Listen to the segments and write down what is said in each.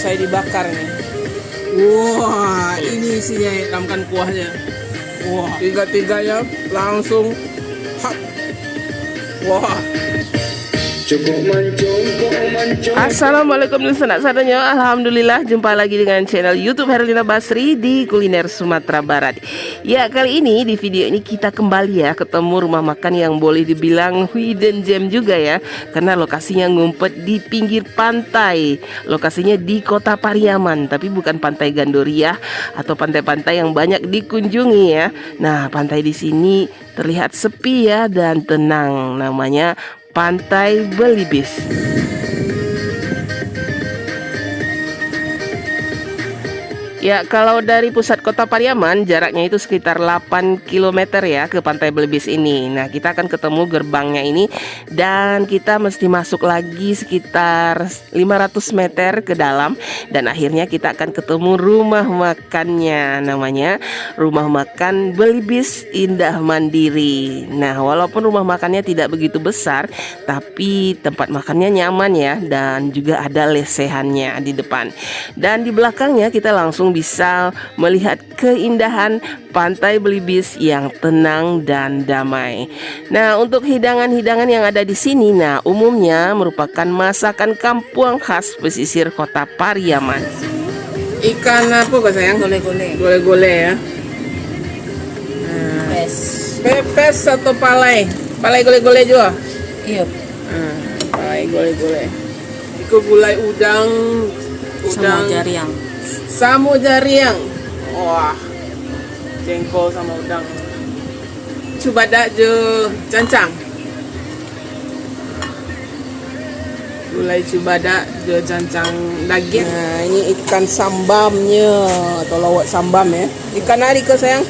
selesai dibakar nih. Wah, ini isinya ramkan kuahnya. Wah, tiga-tiganya langsung hap. Wah. Assalamualaikum listener sadanya. Alhamdulillah jumpa lagi dengan channel YouTube Herlina Basri di kuliner Sumatera Barat. Ya, kali ini di video ini kita kembali ya ketemu rumah makan yang boleh dibilang hidden gem juga ya, karena lokasinya ngumpet di pinggir pantai. Lokasinya di Kota Pariaman, tapi bukan pantai Gandoria atau pantai-pantai yang banyak dikunjungi ya. Nah, pantai di sini terlihat sepi ya dan tenang, namanya Pantai Belibis. Ya, kalau dari pusat kota Pariaman jaraknya itu sekitar 8 km ya ke Pantai Belibis ini. Nah, kita akan ketemu gerbangnya ini dan kita mesti masuk lagi sekitar 500 meter ke dalam dan akhirnya kita akan ketemu rumah makannya. Namanya Rumah Makan Belibis Indah Mandiri. Nah, walaupun rumah makannya tidak begitu besar, tapi tempat makannya nyaman ya dan juga ada lesehannya di depan. Dan di belakangnya kita langsung bisa melihat keindahan Pantai Belibis yang tenang dan damai. Nah, untuk hidangan-hidangan yang ada di sini, nah umumnya merupakan masakan kampung khas pesisir Kota Pariaman. Ikan apa Kak sayang? Gole-gole. Gole-gole ya. Pepes. Pepes atau palai? Palai gole-gole juga. Iya. Palai gole-gole. Itu gulai udang, Sama jariang. Samu jariang. Wah, jengkol sama udang. Cubada je cancang. Gulai cubada je cancang daging. Nah, ini ikan sambamnya atau lawat sambam ya. Ikan ari ke sayang?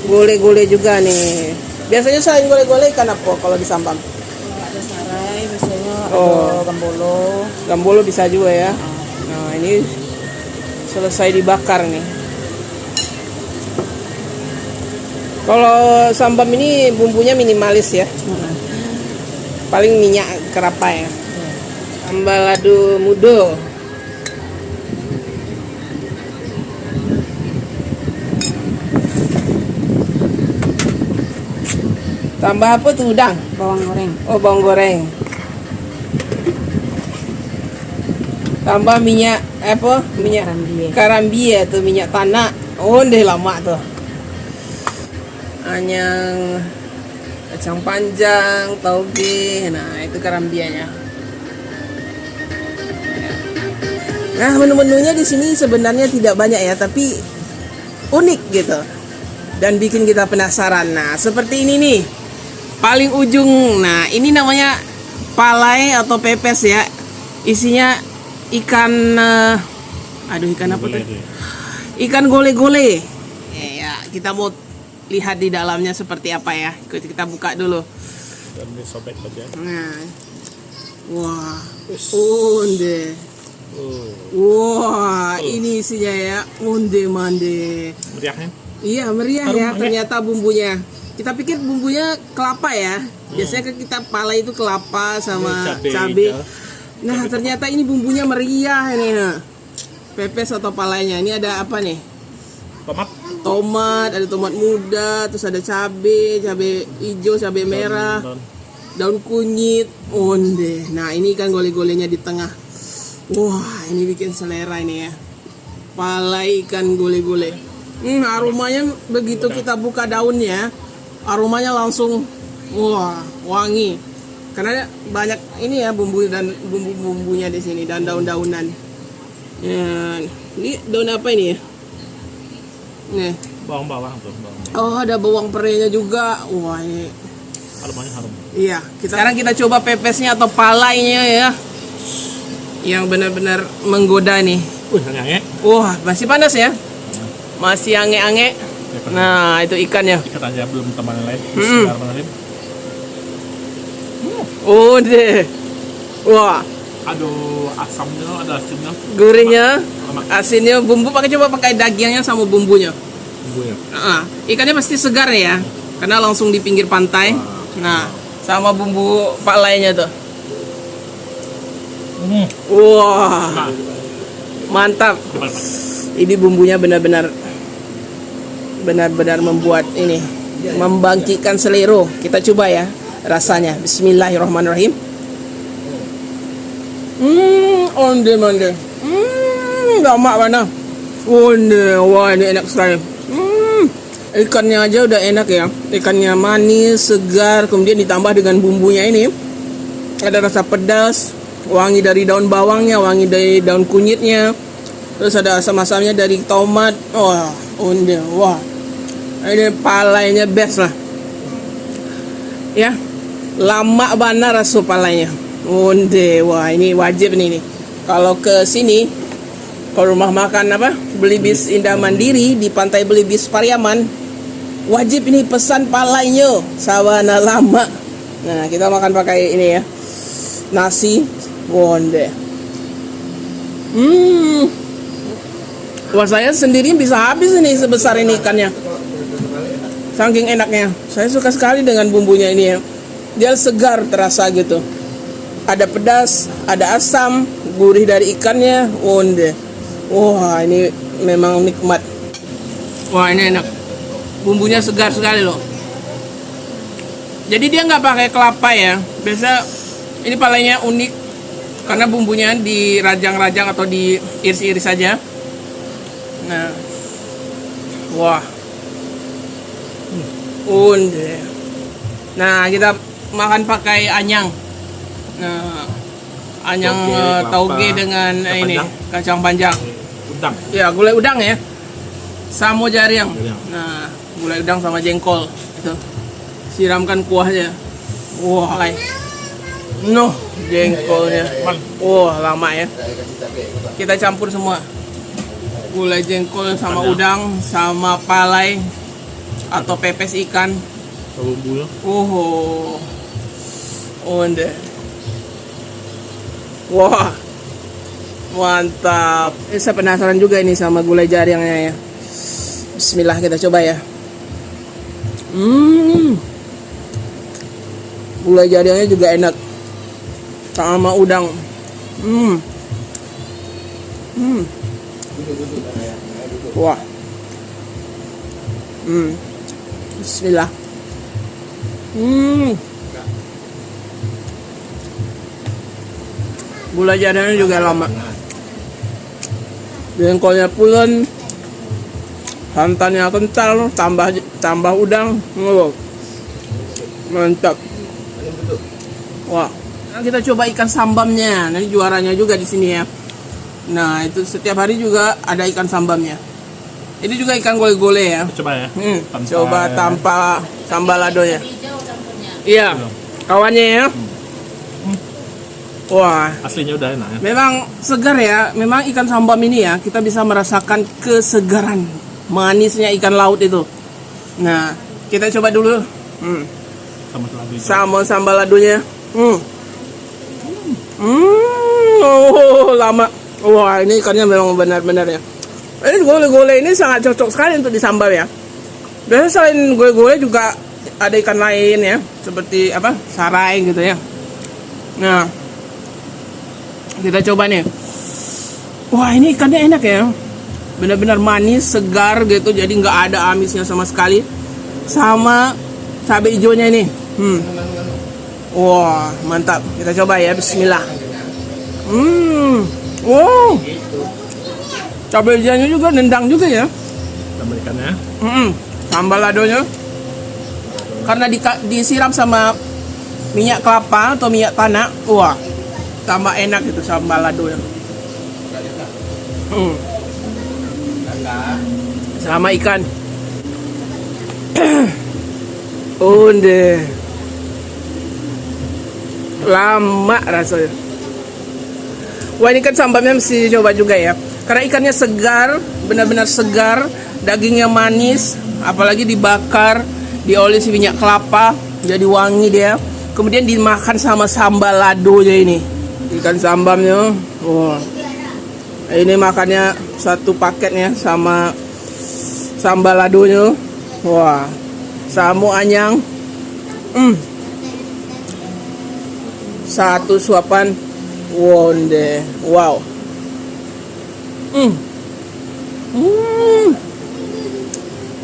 Gole-gole juga nih. Biasanya selain gole-gole ikan apa kalau di sambam? Ada sarai, biasanya Oh. ada gambolo. Gambolo bisa juga ya. Nah, ini selesai dibakar nih. Kalau sambam ini bumbunya minimalis ya. Paling minyak kelapa ya. Tambah lado mudo. Tambah apa tuh udang? Bawang goreng. Oh, bawang goreng. Tambah minyak apa? Minyak karambi atau minyak tanah. Oh, deh lama tuh. Anyang kacang panjang, tauge. Nah, itu karambianya. Nah, menu-menunya di sini sebenarnya tidak banyak ya, tapi unik gitu. Dan bikin kita penasaran. Nah, seperti ini nih. Paling ujung. Nah, ini namanya palai atau pepes ya. Isinya ikan ikan apa tuh? Ikan gole-gole. Ya, kita mau lihat di dalamnya seperti apa ya. Kita buka dulu. Dan disobek aja. Nah. Wah. Onde. Wah, ini isinya ya. Onde mande. Meriahnya? Iya, meriah Harum ya banget. ternyata bumbunya. Kita pikir bumbunya kelapa ya. Biasanya kan kita palai itu kelapa sama cabai. Nah, ternyata ini bumbunya meriah ini. Nah. Pepes atau palainya. Ini ada apa nih? Tomat, ada tomat muda, terus ada cabai hijau, cabai merah, daun kunyit, onde. Nah, ini kan gole-golenya di tengah. Wah, ini bikin selera ini ya. Palai ikan gole-gole. Aromanya begitu kita buka daunnya, aromanya langsung wah, wangi. Karena banyak ini ya bumbu-bumbunya di sini dan daun-daunan. Ya, ini daun apa ini ya? Nih. Bawang-bawang tuh. Oh, ada bawang perenya juga. Wah, ini Aromanya harum. iya. Sekarang kita coba pepesnya atau palainya ya. Yang benar-benar menggoda nih. Ange. Wah, masih panas ya? Masih ange-ange. Nah, itu ikannya. Ikat aja belum teman lain. Bismillahirrahmanirrahim. Oh deh. Wah, Aduh, asamnya ada asinnya. gurihnya, asinnya, bumbu coba pakai dagingnya sama bumbunya. Bumbunya. Ikannya pasti segar ya, karena langsung di pinggir pantai. Nah, sama bumbu palainya tuh. Wah, Mantap. Cepat, Pak. Ini bumbunya benar-benar membuat ini, membangkitkan selera. Kita coba ya rasanya. Bismillahirrahmanirrahim. Onde. Lama mana? Onde, wah ini enak sekali. Ikannya aja udah enak ya. Ikannya manis, segar, kemudian ditambah dengan bumbunya ini. Ada rasa pedas, wangi dari daun bawangnya, wangi dari daun kunyitnya. Terus ada asam-asamnya dari tomat. Wah, onde, wah. Ini palainya best lah. Ya. Lama banget rasa palainya. Onde, wah ini wajib nih. Kalau ke sini, ke rumah makan apa? Belibis Indah Mandiri di Pantai Belibis Pariaman, wajib ini pesan palainya sawana lama. Nah, kita makan pakai ini ya. Nasi onde. Wah, saya sendiri bisa habis ini sebesar ini ikannya. Saking enaknya. Saya suka sekali dengan bumbunya ini ya. Dia segar terasa gitu. Ada pedas, ada asam, gurih dari ikannya, onde. Wah, ini memang nikmat. Wah, ini enak. Bumbunya segar sekali loh. Jadi dia nggak pakai kelapa ya. Biasa ini palanya unik karena bumbunya dirajang-rajang atau diiris-iris saja. Nah, wah, onde. Nah, kita makan pakai anyang. Nah, anyang tauge dengan ini kacang panjang. Udang. Ya, gulai udang ya. Samo jariang. Jariang. Nah, gulai udang sama jengkol itu. Siramkan kuahnya. Wah, noh, jengkolnya. Wah, lama ya. Kita campur semua. Gulai jengkol sama udang sama palai atau pepes ikan. Bumbunya. Onde. Wah, mantap. Saya penasaran juga ini sama gulai jariangnya ya. Bismillah, kita coba ya. Gulai jariangnya juga enak. Sama udang. Wah. Bismillah. Gulai jariangnya juga lama. Jengkolnya pulen, santannya kental, tambah udang. Mantap. Wah, nah kita coba ikan sambamnya. Nanti juaranya juga di sini ya. Nah, itu setiap hari juga ada ikan sambamnya. Ini juga ikan gole-gole ya. Coba ya. Coba tanpa sambal ladonya. Iya, kawannya ya. Wah, Aslinya udah enak ya. memang segar ya. Memang ikan sambam ini ya, kita bisa merasakan kesegaran manisnya ikan laut itu. Nah, kita coba dulu. Sama lagi. Sama sambal ladonya. Oh, lama. Wah, ini ikannya memang benar-benar ya. Ini gole-gole ini sangat cocok sekali untuk disambal ya. Biasanya selain gole-gole juga ada ikan lain ya, seperti apa? Sarai gitu ya. Nah, kita coba nih. Wah, ini ikannya enak ya. Benar-benar manis, segar gitu. Jadi nggak ada amisnya sama sekali. Sama cabai hijaunya ini. Wah, mantap. Kita coba ya. Bismillah. Wow. Cabai hijaunya juga nendang juga ya. Tambah ikannya. Sambal ladonya. Karena disiram sama minyak kelapa atau minyak tanah. Wah, tambah enak itu sambal ladonya. Sama ikan. Onde. Lama rasanya. Wah, ini kan sambalnya mesti coba juga ya. Karena ikannya segar, benar-benar segar, dagingnya manis, apalagi dibakar, diolesi minyak kelapa, jadi wangi dia. Kemudian dimakan sama sambal ladonya ini. Ikan sambalnya. Wah. Ini makannya satu paketnya sama sambal ladonya. Wah. Samu anyang. Satu suapan. Wonde. Wow.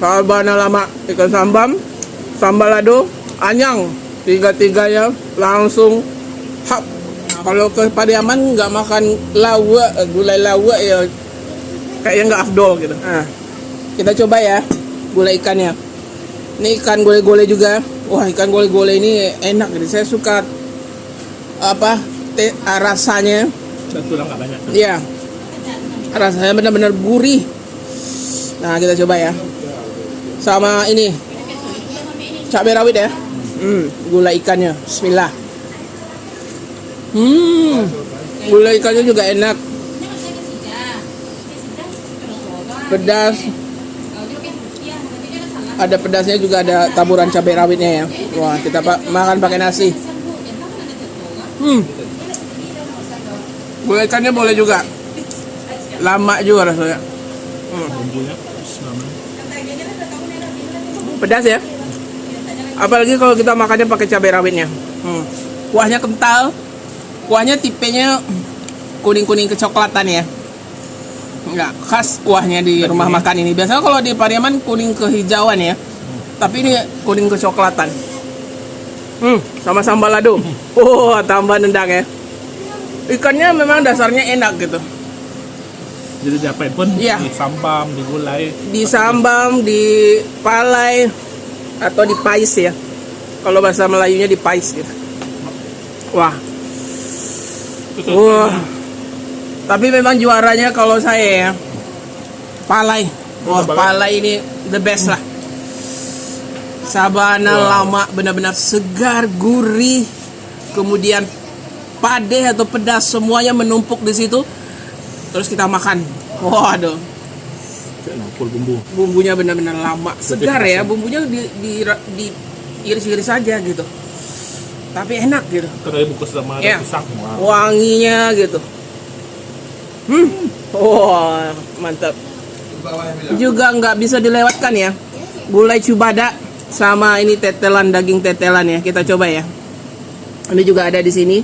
Sabana lama, ikan sambam, sambal lado, anyang, tiga-tiganya langsung hap. Nah, kalau ke Pariaman nggak makan lawa, gulai lawa ya kayaknya nggak afdol gitu. Nah, kita coba ya gulai ikannya. Ini ikan gole-gole juga. Wah, ikan gole-gole ini enak gitu. Saya suka rasanya. Dan tulang nggak banyak. Iya, rasanya benar-benar gurih. Nah, kita coba ya. Sama ini cabai rawit ya. Gulai ikannya. Bismillah. Gulai ikannya juga enak. Pedas. Ada pedasnya juga, ada taburan cabai rawitnya ya. Wah, kita makan pakai nasi. Gulai ikannya boleh juga. Lama juga rasanya. Bumbunya selama. Pedas ya. Apalagi kalau kita makannya pakai cabai rawitnya. Kuahnya kental. Kuahnya tipenya kuning-kuning kecoklatan ya. Enggak khas kuahnya di rumah makan ini. Biasanya kalau di Pariaman kuning kehijauan ya. Tapi ini kuning kecoklatan. Sama sambal lado. Tambah nendang ya. Ikannya memang dasarnya enak gitu. Jadi diapain pun, Iya. disambam, digulai. Disambam, dipalai, atau dipais ya. Kalau bahasa Melayunya dipais gitu. Wah. Tapi memang juaranya kalau saya ya, palai. Wah, palai ini the best lah. Sabana lama, benar-benar segar, gurih. Kemudian padeh atau pedas semuanya menumpuk di situ. Terus kita makan. Waduh. Full bumbu. Bumbunya benar-benar lama, segar ya. Bumbunya di iris-iris saja gitu. Tapi enak gitu. Karena dibungkus sama ada pisang. Wanginya gitu. Wah, mantap. Juga nggak bisa dilewatkan ya. Gulai cubada sama ini tetelan, daging tetelan ya. Kita coba ya. Ini juga ada di sini.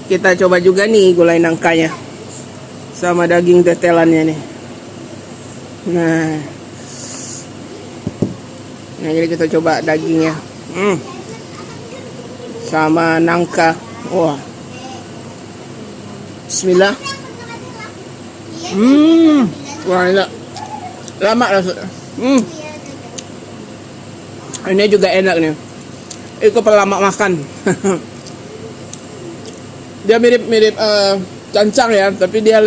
Kita coba juga nih gulai nangkanya. Sama daging tetelannya nih. Nah, jadi kita coba dagingnya. Sama nangka. Wah. Bismillah. Wah, enak. Lama rasanya. Ini juga enak nih. Itu pelama makan. Dia mirip-mirip cancang ya, tapi dia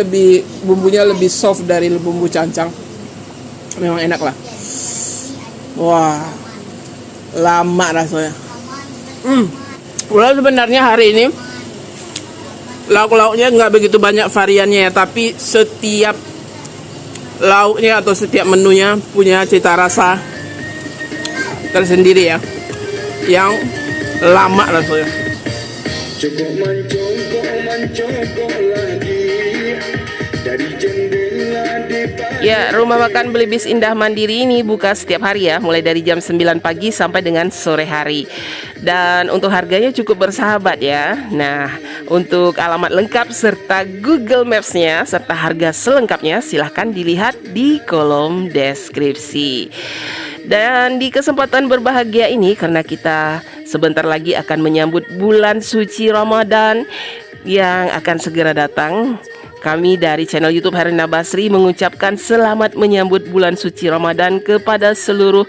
bumbunya lebih soft dari bumbu cancang. Memang enak lah. Wah, lama rasanya. Walau sebenarnya hari ini lauk-lauknya nggak begitu banyak variannya ya, tapi setiap lauknya atau setiap menunya punya cita rasa tersendiri ya, yang lama rasanya. Cukup mencongkok lagi dari jendela depan. Ya, rumah makan Belibis Indah Mandiri ini buka setiap hari ya, mulai dari jam 9 pagi sampai dengan sore hari. Dan untuk harganya cukup bersahabat ya. Nah, untuk alamat lengkap serta Google Maps-nya serta harga selengkapnya silahkan dilihat di kolom deskripsi. Dan di kesempatan berbahagia ini, karena kita sebentar lagi akan menyambut bulan suci Ramadan yang akan segera datang, kami dari channel YouTube Herlina Basri mengucapkan selamat menyambut bulan suci Ramadan kepada seluruh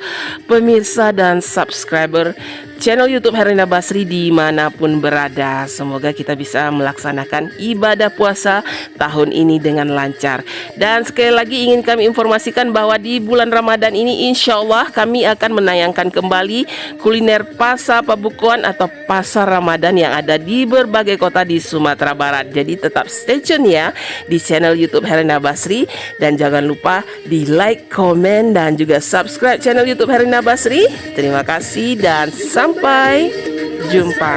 pemirsa dan subscriber channel YouTube Herlina Basri dimanapun berada. Semoga kita bisa melaksanakan ibadah puasa tahun ini dengan lancar. Dan sekali lagi ingin kami informasikan bahwa di bulan Ramadan ini insya Allah kami akan menayangkan kembali kuliner Pasar Pabukuan atau Pasar Ramadan yang ada di berbagai kota di Sumatera Barat. Jadi tetap stay tune ya di channel YouTube Herlina Basri. Dan jangan lupa di like, komen, dan juga subscribe channel YouTube Herlina Basri. Terima kasih dan sampai jumpa.